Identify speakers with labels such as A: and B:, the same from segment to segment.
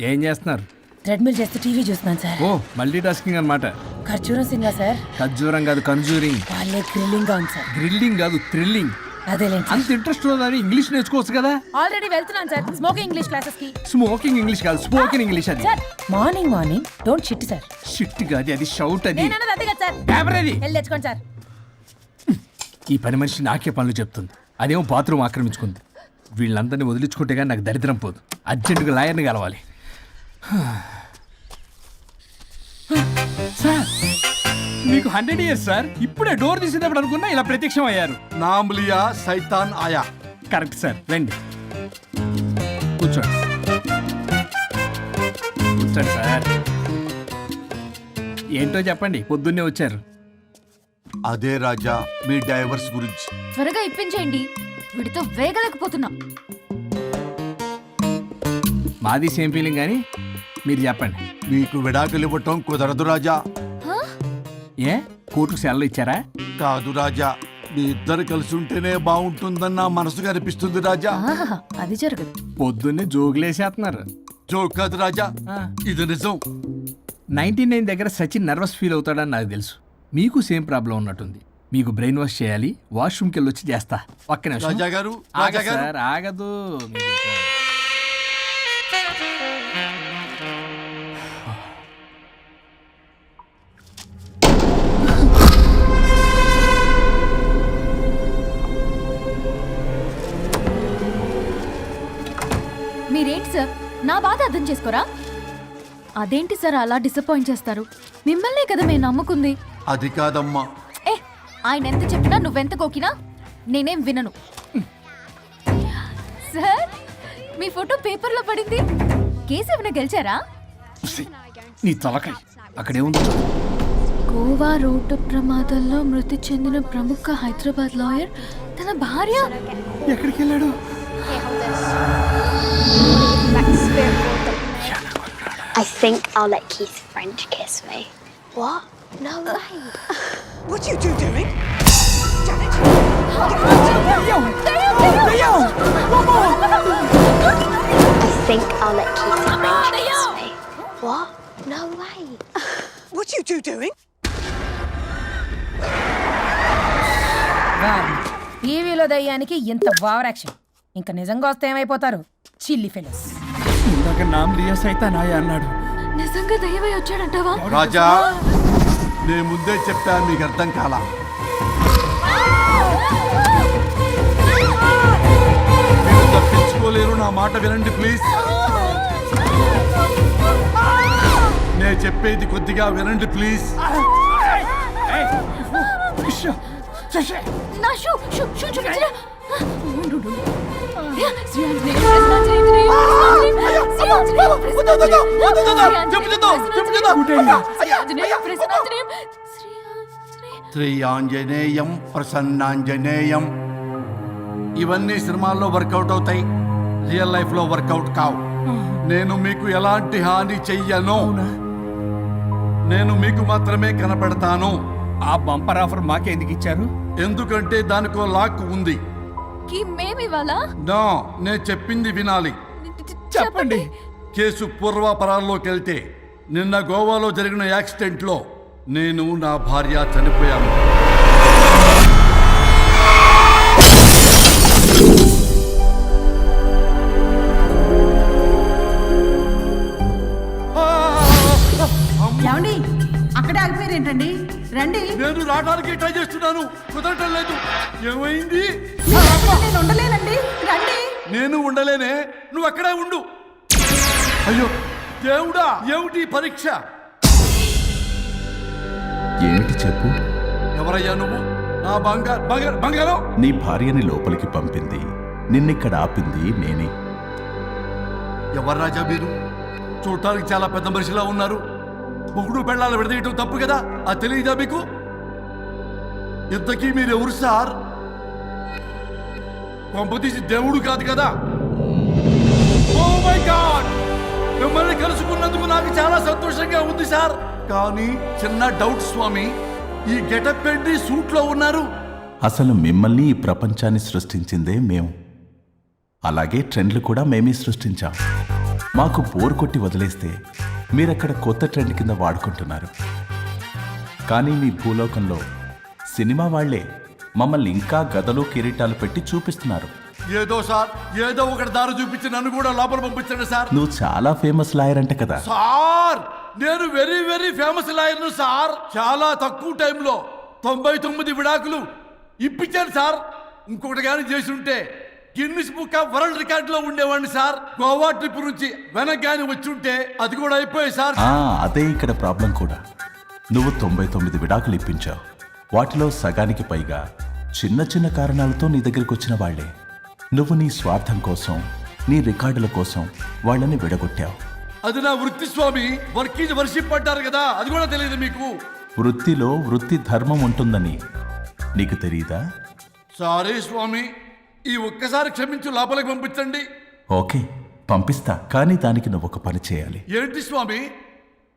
A: ఏం చేస్తున్నారు?
B: ట్రెడ్మిల్ చేస్తూ టీవీ చూస్తున్నాను సార్.
A: ఓ మల్టీ టాస్కింగ్ అనమాట.
B: ఖర్జూరం సినిమా సార్.
A: ఖర్జూరం కాదు, కన్జూరింగ్.
B: వాళ్ళే థ్రిల్లింగ్ గా ఉంది సార్.
A: గ్రిల్లింగ్ కాదు, థ్రిల్లింగ్.
B: అదేలేండి.
A: అంత ఇంట్రెస్ట్ ఉందని ఇంగ్లీష్ నేర్చుకోవచ్చు కదా.
B: ఆల్రెడీ వెళ్తున్నాను సార్ స్మోకింగ్ ఇంగ్లీష్ క్లాసెస్ కి.
A: స్మోకింగ్ ఇంగ్లీష్ కాదు, స్పోకెన్ ఇంగ్లీష్. అది
B: sir morning don't shit sir.
A: Shit కాదు, అది షౌట్. అది
B: నేను అన్నది అంతే కదా సార్.
A: కెమెరాది.
B: వెళ్ళి తెచ్చుకోండి సార్.
A: ఈ పని మనిషి నాకే పనులు చెప్తుంది, అదేమో బాత్రూమ్ ఆక్రమించుకుంది. వీళ్ళందరినీ వదిలించుకుంటే కానీ నాకు దరిద్రం పోదు. అర్జెంటుగా లాయర్ని కలవాలి. సార్ మీకు 100 years సార్. ఇప్పుడే డోర్ తీసేటప్పుడు అనుకున్నా ఇలా ప్రత్యక్షం అయ్యారు.
C: నామ్ లియా సైతాన్ ఆయా.
A: కరెక్ట్ సార్, రండి కూర్చోండి. కూర్చోండి సార్. ఏంటో చెప్పండి, పొద్దున్నే వచ్చారు.
C: అదే రాజా మీ డైవర్స్ గురించి.
D: త్వరగా ఇప్పించేయండి, వీడితో వేగలేకపోతున్నా.
A: మాది సేమ్ ఫీలింగ్, కానీ మీరు చెప్పండి.
C: మీకు విడాకులు ఇవ్వటం కుదరదు రాజా.
A: ఏ కోర్టుకు సెలవు ఇచ్చారా?
C: కాదు రాజా, మీ ఇద్దరు కలిసి ఉంటేనే బాగుంటుందని నా మనసుకు అనిపిస్తుంది రాజా.
D: ఆహాహా, అది జరగదు.
A: పొద్దున్నే జోగులేసేస్తున్నారు.
C: జోక్ కాదు రాజా,
A: ఆ.
C: ఇది నిజం.
A: 99 దగ్గర సచిన్ నర్వస్ ఫీల్ అవుతాడని నాకు తెలుసు. మీకు సేమ్ ప్రాబ్లం ఉన్నట్టుంది. మీకు బ్రెయిన్ వాష్ చేయాలి. వాష్రూమ్కి వెళ్ళి వచ్చి చేస్తా. ఒక్క నిమిషం.
C: రాజా గారు,
A: ఆగదు
C: రాజా గారు.
A: సార్, ఆగదు. మీకు ఇంకా-
D: మీరేంటి సార్ నా బాధ అర్థం చేసుకోరా? అదేంటి సార్ అలా డిసప్పాయింట్ చేస్తారు? మిమ్మల్నే కదా మేము నమ్ముకుంది.
C: అది కాదమ్మా.
D: ఏ ఆయన ఎంత చెప్పినా నువ్వెంత కోకినా నేనేం వినను. సార్ మీ ఫోటో పేపర్లో పడింది. కేసు ఏమైనా గెలిచారా?
A: నీ తలకాయ అక్కడే ఉంది.
D: గోవా రోడ్డు ప్రమాదంలో మృతి చెందిన ప్రముఖ హైదరాబాద్ లాయర్ తన భార్య.
A: ఎక్కడికి వెళ్ళాడు?
E: I think I'll let Keith French kiss me. What? No way.
F: What are you doing? Janet!
E: I think I'll let Keith French kiss me. What? No way.
F: What are you doing?
B: టీవీలో దయ్యానికి ఇంత over action. ఇంకా నిజంగా వస్తే ఏమైపోతారు? చిల్లి fellows.
A: ఇందాక నామ్ లియా సైతాన్ ఆయా అన్నాడు.
D: నిజంగా దయ్యమై వచ్చాడంటావా?
C: రాజా నేను ముందే చెప్పాను, మీకు అర్థం కాలా. మీరు తప్పించుకోలేరు, నా మాట వినండి ప్లీజ్. నేను చెప్పేది కొద్దిగా వినండి ప్లీజ్.
D: నా షూ చూపించరా?
C: శ్రీ ఆంజనేయం ప్రసన్నాంజనేయం. ఇవన్నీ సినిమాల్లో వర్కౌట్ అవుతాయి, రియల్ లైఫ్ లో వర్కౌట్ కావు. నేను మీకు ఎలాంటి హాని చెయ్యను. నేను మీకు మాత్రమే కనపడతాను.
A: ఆ బంపర్ ఆఫర్ మాకే ఎందుకు ఇచ్చారు?
C: ఎందుకంటే దానికో లాక్ ఉంది.
D: మేమివాలా?
C: నో, నేను చెప్పింది వినాలి.
A: చెప్పండి.
C: కేసు పూర్వాపరాల్లోకి వెళ్తే నిన్న గోవాలో జరిగిన యాక్సిడెంట్లో నేను నా భార్య చనిపోయాను.
B: ఏమండి అక్కడే ఆగిపోయారు ఏంటండి? రండి.
C: నేను రావడానికి ట్రై చేస్తున్నాను, కుదరటం లేదు. ఏమైంది?
B: నేను ఉండలేనండి, రండి.
C: నేను ఉండలేనే, నువ్వు అక్కడే ఉండు. అయ్యో దేవుడా, ఏమిటి పరీక్ష?
G: ఏమిటి చెప్పు?
C: ఎవరయ్యా నువ్వు? నా బంగారం.
G: నీ భార్యని లోపలికి పంపింది, నిన్నిక్కడ ఆపింది నేనే.
C: ఎవరు రాజా మీరు? చూడటానికి చాలా పెద్ద మనిషిలా ఉన్నారు. మొగుడు పెళ్ళాలు విడదీయటం తప్పు కదా, అది తెలియదా మీకు? ఇంతకీ మీరు ఎవరు సార్? పంపతీసి దేవుడు కాదు కదా? ఓ మై గాడ్, మిమ్మల్ని కలుసుకున్నందుకు నాకు చాలా సంతోషంగా ఉంది సార్. కానీ చిన్న డౌట్ స్వామి, ఈ గెటప్ ఏంటి సూట్ లో ఉన్నారు?
G: అసలు మిమ్మల్ని ఈ ప్రపంచాన్ని సృష్టించిందే మేము. అలాగే ట్రెండ్లు కూడా మేమే సృష్టించాం. మాకు బోర్ కొట్టి వదిలేస్తే మీరక్కడ కొత్త ట్రెండ్ కింద వాడుకుంటున్నారు. కానీ మీ భూలోకంలో సినిమా వాళ్లే మమ్మల్ని ఇంకా గదలు కిరీటాలు పెట్టి చూపిస్తున్నారు.
C: ఏదో సార్, ఏదో ఒకటి దారి చూపించి నన్ను కూడా లోపల పంపించండి సార్.
G: నువ్వు చాలా ఫేమస్ లాయర్ అంట కదా.
C: సార్, నేను వెరీ వెరీ ఫేమస్ లాయర్ను సార్. చాలా తక్కువ టైంలో 99 విడాకులు ఇప్పించాను సార్. ఇంకొకటి కానీ చేసి ఉంటే గిన్నిస్ బుక్ ఆఫ్ వరల్డ్ రికార్డులో ఉండేవాడిని సార్. గోవా ట్రిప్ నుంచి వెనక్ కానీ వచ్చి ఉంటే అది కూడా అయిపోయాయి సార్.
G: అదే ఇక్కడ ప్రాబ్లం కూడా. నువ్వు 99 విడాకులు ఇప్పించావు. వాటిలో సగానికి పైగా చిన్న చిన్న కారణాలతో నీ దగ్గరికి వచ్చిన వాళ్లే. నువ్వు నీ స్వార్థం కోసం, నీ రికార్డుల కోసం వాళ్ళని విడగొట్టావు.
C: అది నా వృత్తి స్వామి. వర్క్ ఈజ్ వర్షిప్ అంటారు కదా, అది కూడా తెలియదు మీకు.
G: వృత్తిలో వృత్తి ధర్మం ఉంటుందని నీకు తెలియదా?
C: సారీ స్వామి, ఈ ఒక్కసారి క్షమించు, లోపలికి పంపించండి.
G: ఓకే, పంపిస్తా. కానీ దానికి నువ్వు ఒక పని చేయాలి.
C: ఏంటి స్వామి?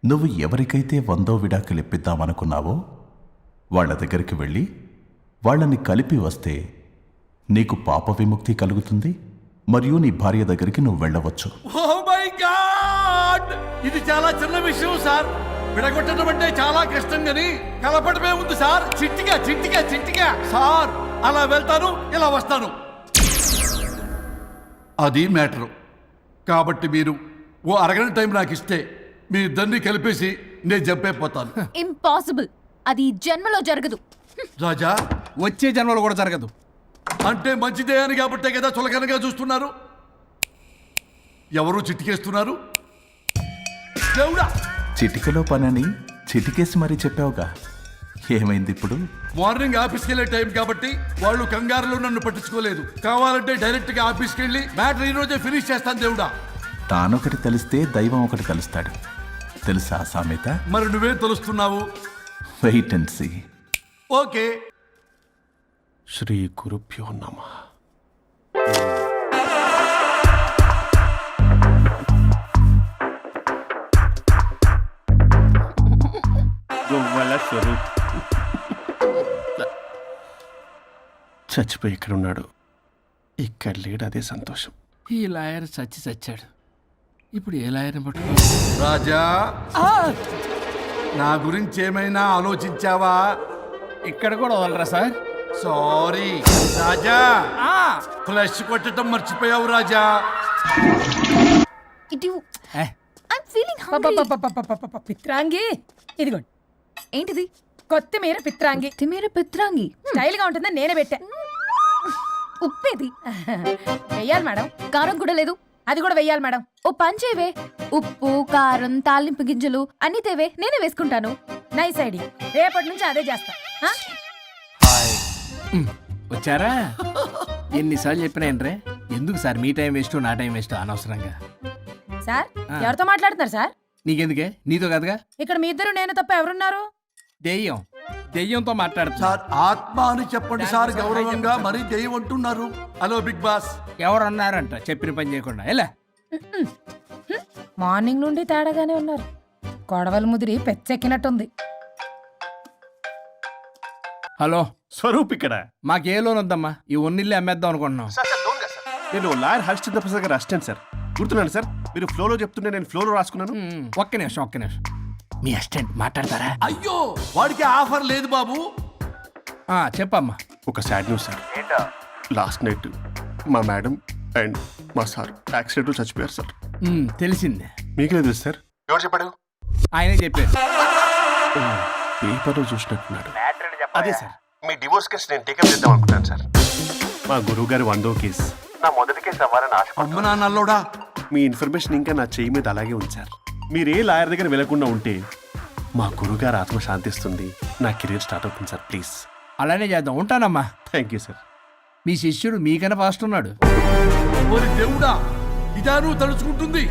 G: నువ్వు ఎవరికైతే 100వ విడాకులు ఇప్పిద్దామనుకున్నావో వాళ్ళ దగ్గరికి వెళ్ళి వాళ్ళని కలిపి వస్తే నీకు పాప విముక్తి కలుగుతుంది. మరియు నీ భార్య దగ్గరికి నువ్వు వెళ్ళవచ్చు.
C: ఓ మై గాడ్, ఇది చాలా చిన్న విషయం సార్. విడగొట్టడం అంటే చాలా కష్టం గని కలపడమే ఉంది సార్. చిట్టిగా చిట్టిగా చిట్టిగా సార్. అలా వెళ్తాను, ఇలా వస్తాను. అది మ్యాటరు. కాబట్టి మీరు ఓ అరగంట టైం నాకు ఇస్తే మీ ఇద్దరిని కలిపేసి నేను జంపైపోతాను.
D: ఇంపాసిబుల్. అది ఈ జన్మలో జరగదు.
C: రాజా,
A: వచ్చే జన్మలో కూడా జరగదు.
C: అంటే మంచిదే అని కాబట్టే కదా చులకనగా చూస్తున్నారు. ఎవరు చిట్టికేస్తున్నారు? దేవుడా,
G: చిటికలో పనని చిటికేసి మరీ చెప్పావుగా. ఏమైంది ఇప్పుడు?
C: మార్నింగ్ ఆఫీస్కి వెళ్ళే టైం కాబట్టి వాళ్ళు కంగారులో నన్ను పట్టించుకోలేదు. కావాలంటే డైరెక్ట్ గా ఆఫీస్కి వెళ్ళి మ్యాటర్ ఈ రోజే ఫినిష్ చేస్తాను. దేవుడా,
G: తానొకటి తెలిస్తే దైవం ఒకటి కలుస్తాడు. తెలుసా సామెత?
C: మరి నువ్వేం తెలుస్తున్నావు?
G: Wait and see.
C: Okay.
H: Shri గురుభ్యో నమః. గొవ్వల స్వరూప్ చచ్చిపోయి ఇక్కడ ఉన్నాడు. ఇక్కడ లేడు, అదే సంతోషం.
A: ఈ లాయర్ చచ్చాడు. ఇప్పుడు ఏ లాయర్ని పట్టుకో?
C: రాజా, నా గురించి ఏమైనా ఆలోచించావా?
A: ఇక్కడ కూడా వదలరా సార్?
C: సారీ రాజా, ఫ్లష్ కొట్టడం మర్చిపోయావు రాజా.
D: ఇటు
A: ఏ,
D: ఐమ్ ఫీలింగ్ హంగ్రీ.
B: పిత్రాంగి, ఇదిగోండి.
D: ఏంటిది?
B: కొత్తిమీర పిత్రాంగి.
D: తిమేర పిత్రాంగి.
B: స్టైల్ గా ఉంటుందని నేనే పెట్టా.
D: ఉప్పేది?
B: వెయ్యాలి మేడం.
D: కారం కూడా లేదు.
B: అది కూడా వెయ్యాలి మేడం.
D: ఓ పంచేవే. ఉప్పు, కారం, తాలింపు గింజలు అన్ని తేవే, నేనే వేసుకుంటాను.
B: Nice idea. రేపటి నుంచి అదే చేస్తా. ఆ?
A: వచ్చారా? ఎన్నిసార్లు చెప్పినాయండ్రే, ఎందుకు సార్ మీ టైం వేస్ట్ నా టైం వేస్ట్ అనవసరంగా?
B: సార్, ఎవరితో మాట్లాడుతున్నారు సార్?
A: నీకెందుకే? నీతో కదగా.
B: ఇక్కడ మీ ఇద్దరు నేను తప్ప ఎవరున్నారు?
A: దెయ్యంతో మాట్లాడుతా.
C: సార్, ఆత్మ అని చెప్పండి సార్ గౌరవంగా. మరీ దెయ్యం అంటున్నారు. Hello big boss.
A: ఎవరన్నారంట చెప్పిన పని చేయకుండా? ఎలా?
B: మార్నింగ్ నుండి తేడాగానే ఉన్నారు. కొడవల ముదిరి పెచ్చెక్కినట్టుంది.
A: హలో
H: స్వరూప్ ఇక్కడ.
A: మాకే లోన్ వద్దమ్మా, ఈ ఒన్నిల్లు అమ్మేద్దాం అనుకుంటున్నాం.
H: నేను లాయర్ హరిశ్చంద్ర ప్రసాద్ గారు అసిస్టెంట్ సార్. గుర్తున్నాను సార్, మీరు ఫ్లోలో చెప్తుంటే నేను ఫ్లోలో రాసుకున్నాను.
A: ఒక్క నిమిషం. మీ అసిస్టెంట్ మాట్లాడతారా?
C: అయ్యో, వాడికి ఆఫర్ లేదు బాబు.
A: చెప్పమ్మా.
H: ఒక sad news sir. Last night మా మేడం అండ్ మా సార్ యాక్సిడెంట్లో చచ్చిపోయారు సార్.
A: తెలిసిందే.
H: మీకే తెలుసు సార్. ఎవరు చెప్పాడు?
A: ఆయనే చెప్పారు.
H: పేపర్లో చూసినట్టున్నాడు. అదే సార్, మీ డివోర్స్ కేసు నేను టేకప్ చేద్దాం అనుకుంటాను సార్. మా గురువు గారి 100వ కేసు నా మొదటి కేసు అవ్వాలని ఆశ.
C: అమ్మ నాన్నల్లోడా,
H: మీ ఇన్ఫర్మేషన్ ఇంకా నా చేయి మీద అలాగే ఉంది సార్. మీరు ఏ లాయర్ దగ్గర వెళ్లకుండా ఉంటే మా గురుగారు ఆత్మ శాంతిస్తుంది, నా కెరీర్ స్టార్ట్ అవుతుంది సార్. ప్లీజ్
A: అలానే చేద్దాం. ఉంటానమ్మా.
H: Thank you sir.
A: మీ శిష్యుడు మీకన్నా ఫాస్ట్ ఉన్నాడు.
C: ఓరి దేవుడా, ఇదా నువ్వు తలుచుకుంటుంది?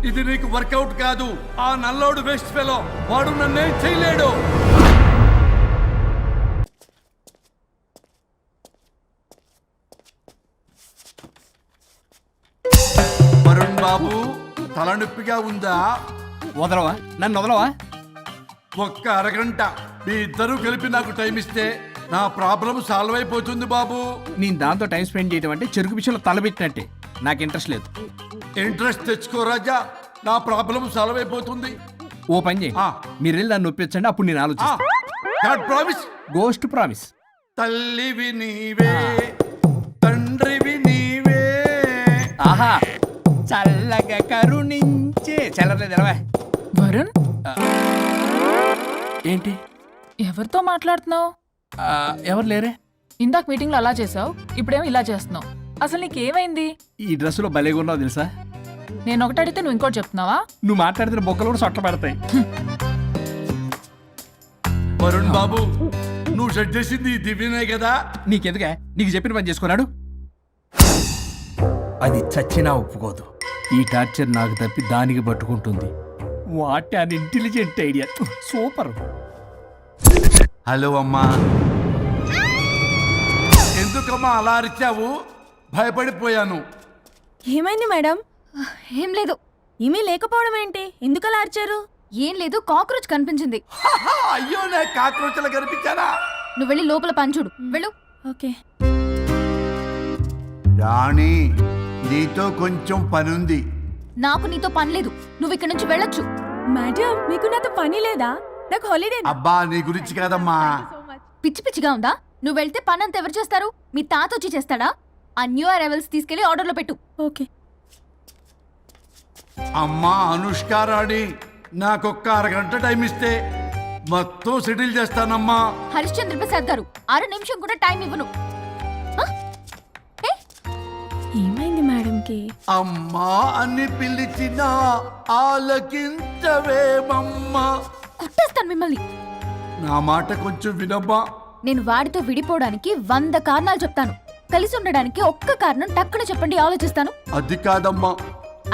C: ఇది నీకు వర్కౌట్ కాదు. ఆ నల్లోడు వేస్ట్ ఫెలో, వాడు నన్నేం చేయలేడు. వరుణ్ బాబు, తలనొప్పిగా ఉందా?
A: వదలవా? నన్ను వదలవా?
C: ఒక్క అరగంట మీ ఇద్దరూ కలిపి నాకు టైం ఇస్తే నా ప్రాబ్లం సాల్వ్ అయిపోతుంది బాబు.
A: నేను దాంతో టైం స్పెండ్ చేయడం అంటే చెరుకు పిచ్చలో తలబెట్టినట్టే. నాకు ఇంట్రెస్ట్ లేదు.
C: ఇంట్రెస్ట్ తెచ్చుకో రాజా, నా ప్రాబ్లం సాల్వ్ అయిపోతుంది.
A: ఓ పని చేయండి,
C: ఆ.
A: మీరు వెళ్ళి నన్ను ఒప్పించండి, అప్పుడు నేను ఆలోచిస్తాను.
C: God promise.
A: Ghost promise.
C: తల్లివి నీవే, తండ్రివి నీవే.
A: ఆహా, చల్లగా కరుణించే చల్లలేదు ఎలవా.
I: వరుణ్,
A: ఏంటి?
I: ఎవరితో మాట్లాడుతున్నావు?
A: ఎవరు లేరే?
I: ఇందాక మీటింగ్లో అలా చేసావు, ఇప్పుడేమో ఇలా చేస్తున్నావు. అసలు నీకేమైంది?
A: ఈ డ్రెస్సులో భలేగా ఉన్నావు తెలుసా?
I: నేను ఒకటి అడిగితే నువ్వు ఇంకోటి చెప్తున్నావా?
A: నువ్వు మాట్లాడితే బొక్కలు కూడా సొట్ట పడతాయి.
C: వరుణ్ బాబు, నువ్వు సెట్ చేసింది ఈ దివ్యనే కదా.
A: నీకెందుకే? నీకు చెప్పిన పని చేసుకున్నాడు. అది చచ్చినా ఒప్పుకోదు. ఈ టార్చర్ నాకు తప్పి దానికి పట్టుకుంటుంది. What an intelligent idea. Super.
C: Hello అమ్మా. ఎందుకమ్మా అలా అరిచావు? భయపడిపోయాను.
B: ఏమైంది మేడం?
D: ఏం లేదు.
B: ఏమీ లేకపోవడం ఏంటి? ఎందుకలా అరిచారు?
D: ఏం లేదు, కాక్రోచ్ కనిపించింది.
C: అయ్యో, నేను కాక్రోచ్లు కనిపించానా?
D: నువ్వు వెళ్ళి లోపల పని చూడు. వెళ్ళు.
B: ఓకే.
C: రాణి, నీతో కొంచెం పనుంది.
D: నాకు నీతో పని లేదు. నువ్వు ఇక్కడ నుంచి వెళ్ళొచ్చు.
B: మేడం, మీకు నాతో పని లేదా? నాకు హాలిడే.
C: అబ్బా, నీ గురించి కాదమ్మా.
D: పిచ్చి పిచ్చిగా ఉందా? నువ్వు వెళ్తే పని అంతా ఎవరు చేస్తారు? మీ తాత వచ్చి చేస్తాడా? ఆ న్యూ అరైవల్స్ తీసుకెళ్లి ఆర్డర్లో పెట్టు.
B: ఓకే.
C: అమ్మా అనుష్క రాణి, నాకొక్క అరగంట టైం ఇస్తే మొత్తం సెటిల్ చేస్తానమ్మా.
D: హరిశ్చంద్ర ప్రసాద్ గారు, 6 నిమిషం కూడా టైం ఇవ్వను.
B: ఏమైంది మేడంకి?
C: అమ్మా అని పిలిచినా ఆలకించవేమమ్మా.
D: కొట్టేస్తాను మిమ్మల్ని.
C: నా మాట కొంచెం వినమ్మా.
D: నేను వాడితో విడిపోవడానికి 100 కారణాలు చెప్తాను. కలిసి ఉండడానికి ఒక్క కారణం టక్కున చెప్పండి, ఆలోచిస్తాను.
C: అది కాదమ్మా.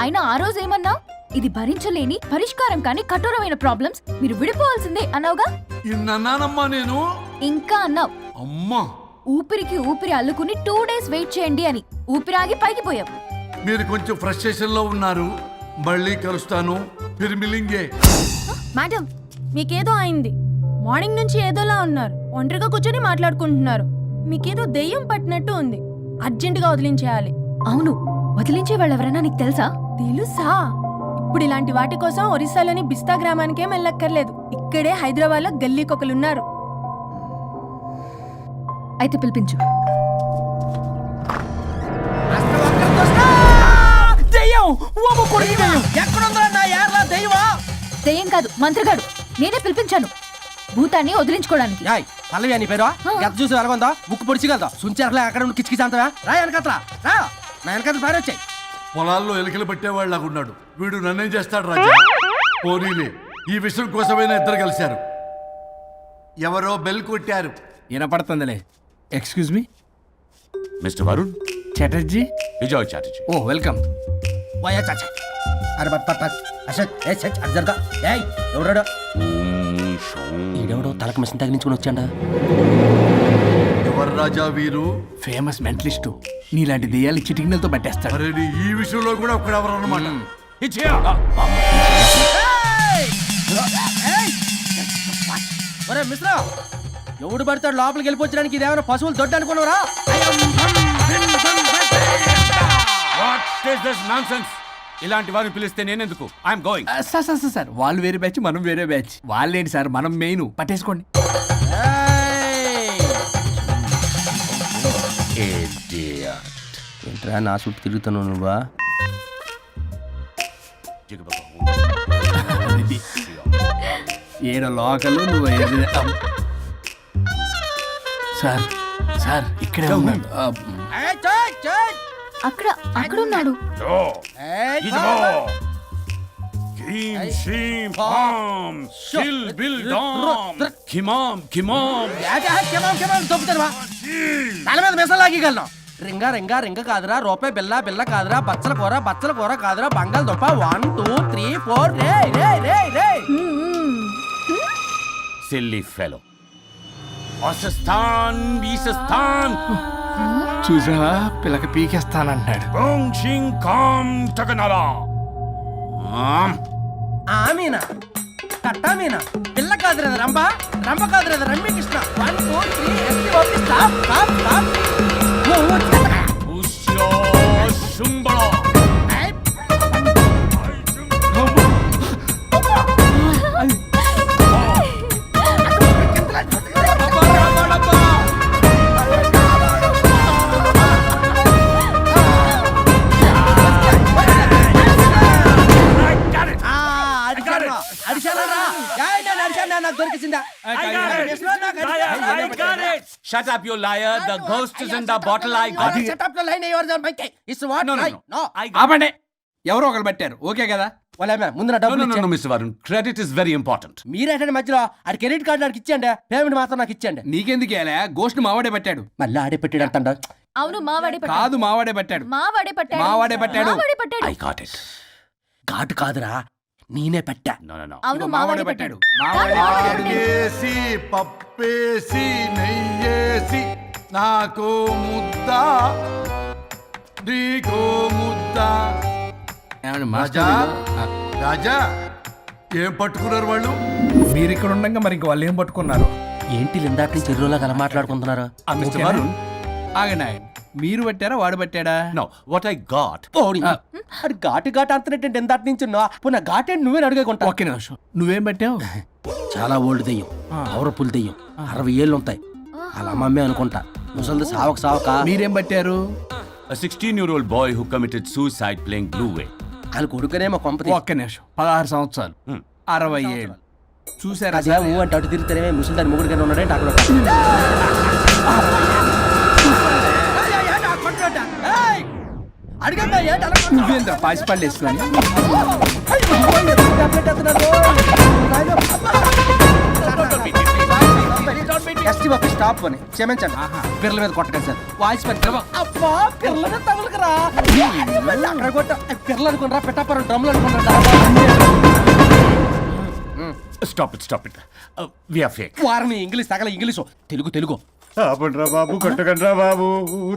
D: అయినా ఆ రోజు ఏమన్నా? ఇది భరించలేని పరిష్కారం కాని కఠోరమైన ప్రాబ్లమ్స్, మీరు విడిపోవాల్సిందే అన్నావుగా.
C: ఇన్నానమ్మా నేను.
D: ఇంకా అన్నావు.
C: అమ్మా,
D: ఊపిరికి ఊపిరి అల్లుకుని 2 డేస్ వెయిట్ చేయండి అని. ఊపిరాగి పైకి పోయావు.
C: మీరు కొంచెం ఫ్రస్ట్రేషన్ లో ఉన్నారు. మళ్ళీ కలుస్తాను. ఫిర్మిలింగే.
B: మేడం, మీకేదో అయింది. మార్నింగ్ నుంచి ఏదోలా ఉన్నారు. ఒంటరిగా కూర్చొని మాట్లాడుకుంటున్నారు. మీకేదో దెయ్యం పట్టినట్టు ఉంది. అర్జెంటుగా వదిలించేయాలి.
D: అవును, వదిలించే వాళ్ళెవరైనా నీకు తెలుసా?
B: తెలుసా? ఇప్పుడు ఇలాంటి వాటి కోసం ఒరిస్సాలోని బిస్తా గ్రామానికేం వెళ్ళక్కర్లేదు. ఇక్కడే హైదరాబాద్లో గల్లీకొకలున్నారు.
D: అయితే పిలిపించు. దెయ్యం కాదు, మంత్రిగాడు. నేనే పిలిపించాను భూతాన్ని వదిలించుకోవడానికి.
J: పల్లవి అని పేరు గత చూసి వెలగొందా ముక్కు పొడిచిగలదా సుంచరలే అక్కడ ఉండి కిచకిచ అంతవా రా వెనకత్రా రా నా వెనకత్ర పారి వచ్చాయి.
C: పొలాల్లో ఎలుకలు పట్టేవాళ్ళకున్నాడు వీడు. నన్నేం చేస్తాడు రాజా? పోనీలే, ఈ విషయం కోసమైనా ఇద్దరు కలిశారు. ఎవరో బెల్ కొట్టారు.
A: వినపడుతుందిలే. Excuse me,
K: mister Varun
A: Chatterjee.
K: Vijay Chatterjee.
A: Oh welcome.
J: వయా చాచా అరే బట్ పట్ అశోక్ ఏ సచ్ అర్జర్గా ఏయ్ ఎవరాడు? ఈడెవడో తలకు మిషన్ తగిలించుకుని వచ్చాడా?
C: ఎవరు రాజా వీరు?
A: Famous mentalist. నీలాంటి దెయ్యాలు చిటికినలతో పట్టేస్తాడు.
C: అరే, ఈ విషయంలో కూడా ఒకడెవరు అన్నమాట.
J: ఒరే మిశ్రా, ఎవడు పడతాడు లోపలికి వెళ్ళిపోవడానికి? ఇదేమైనా పశువులు దొడ్డు అనుకున్నారా?
K: ఇలాంటి వారిని పిలిస్తే నేనెందుకు? I'm going.
A: సార్ వాళ్ళు వేరే బ్యాచ్, మనం వేరే బ్యాచ్. వాళ్ళేంటి సార్, మనం మెయిన్. పట్టేసుకోండి.
J: ఏంట్రా నా చుట్టూ తిరుగుతున్నావు నువ్వా?
A: ఏడ లోకలు నువ్వు సార్ సార్ ఇక్కడే ఉన్నాడు.
D: అక్కడ అక్కడున్నాడు.
J: తల మీద మెసలాగలను. రింగా రింగా రింగ కాదురా, రూపాయి బిల్ల బిల్ల కాదురా, బచ్చల కూర కాదురా, బంగాళదుంప 1 2 3 4 రే రే రే రే.
K: Silly fellow. అసస్థాన్ వీసస్థాన్
A: చూసావా, పిల్లక పీకేస్తానంటాడు.
J: ఆమీనా కట్టామీనా పిల్ల కాదురా రంభ, రంభ కాదురా Ramya Krishna. 1 2 3 stop stop stop.
K: శుంబళ
J: నాకు దొరికిందా
K: Shut up, you liar. The ghost is in the bottle. I got it.
J: Setup లో లైన్ అయ్యారు మైకే it's what
K: No, no,
J: no
K: no. I got
A: ఆపండి. ఎవరో ఒకరు పెట్టారు ఓకే కదా?
J: వాళ్ళ ముందు నా
K: No,
J: డబ్బులు
K: no, no, no,
J: ఇచ్చేయండి.
K: Mr. Varun. Credit is very important.
J: మీరేటండి మధ్యలో ఆడి క్రెడిట్ కార్డు నాకు ఇచ్చేయండి, పేమెంట్ మాత్రం నాకు ఇచ్చేయండి.
A: నీకెందుకు వేలా? గోష్ట్ మావాడే పెట్టాడు.
J: మళ్ళీ ఆడే పెట్టాడు అంటాడు.
B: అవును మావాడే పట్టాడు.
A: కాదు మావాడే పెట్టాడు.
B: మావాడే పట్టాడు.
A: మావాడే పట్టాడు.
B: మావాడే పట్టాడు.
K: I got it.
J: ఘాటు కాదురా, నేనే పెట్టా.
K: No, no, no.
B: అవును
A: ఇదిగో
B: మావాడే పట్టాడు.
A: మావాడే పట్టాడు.
C: వేసి పప్పేసి నెయ్యేసి నాకు ముద్ద నీకో ముద్ద.
A: ఏమండి
C: రాజా
A: మాస్టర్?
C: రాజా ఏం పట్టుకున్నారు వాళ్ళు?
A: మీరు ఇక్కడ ఉండగా మరి ఇంక వాళ్ళు ఏం పట్టుకున్నారు?
J: ఏంటి ఇందాక నుంచి చెరువులో కల మాట్లాడుకుంటున్నారు?
K: Mr. Varun.
A: ఆగండి ఆగండి. మీరు పట్టారా వాడు పట్టాడా?
K: No, what I got.
J: ఓడి అది ఘాటు ఘాటు అంతనేటంటే ఇందాక నుంచి పునః ఘాటేంటి నువ్వే అడిగేకుంటా.
A: ఒక్క నిమిషం. నువ్వేం పట్టావు?
J: చాలా ఓల్డ్ దెయ్యం, పవర్ఫుల్ దెయ్యం, 60 ఏళ్ళు ఉంటాయి. అలా అమ్మమ్మే అనుకుంటా. ముసలిది సావక సావక
A: మీరేం పట్టారు?
K: A 16-year-old boy who committed suicide playing Blue Whale.
J: వాళ్ళ కొడుకునేమో కొంపతి.
A: ఒక్క నిమిషం. 16 సంవత్సరాలు, 60 ఏళ్ళు. చూసారా
J: అదే ఊ అంటే అటు తిరిగితేనే ముసలి దాని మొగుడికైనా ఉన్నాడంటే అక్కడ అడిగండి ఏంటి అలా
A: నువ్వేంద్ర పాసిపళ్ళు వేసుకొని?
J: స్టాప్ అని క్షమించండి. పిల్లల మీద కొట్టగా సార్ వాయిస్ అబ్బా పిల్లల మీద తగులుకురా అక్కడ కొట్ట పిల్లలు అనుకున్నారా పెట్టాపరు డ్రమ్లు అనుకున్నారా?
K: Stop it, stop it. We are fake.
J: వారిని ఇంగ్లీష్ తగల ఇంగ్లీషు తెలుగు తెలుగు.
C: ఆపండ్రా బాబు, కొట్టకండ్రా బాబు,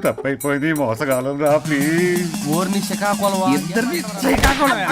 C: తప్పైపోయింది, మోసగాలం రా ప్లీజ్.
J: ఓర్ని శ్రీకాకుళం
A: ఇద్దరిది శ్రీకాకుళమే.